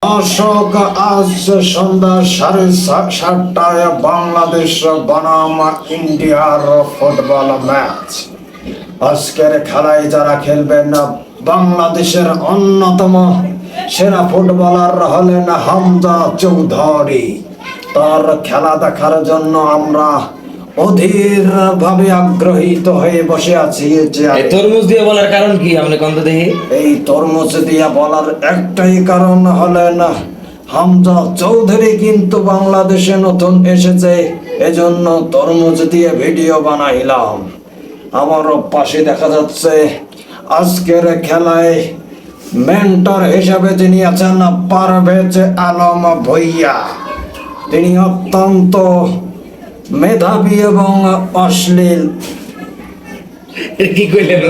দর্শক, আজ সন্ধ্যা 7:30টায় বাংলাদেশ বনাম ইন্ডিয়ার ফুটবল ম্যাচ। আজকের খেলায় যারা খেলবেন, বাংলাদেশের অন্যতম সেরা ফুটবলার হলেন হামজা চৌধুরী। তার খেলা দেখার জন্য আমরা অধীর ভাবে আগ্রহীত হয়ে বসে আছি। তরমুজ দিয়ে বলার কারণ কি আমরা কন্ত দেখি? এই তরমুজ দিয়া বলার একটাই কারণ হলেন হামজা চৌধুরী কিন্তু বাংলাদেশে নতুন এসেছে, এজন্য তরমুজ দিয়ে ভিডিও বানাইলাম। আমার পাশে দেখা যাচ্ছে আজকের খেলায় মেন্টর হিসাবে যিনি আছেন পারভেজ আলম ভুইয়া। তিনি অত্যন্ত মেধাবী এবং অশ্লীল। কি কইলেন?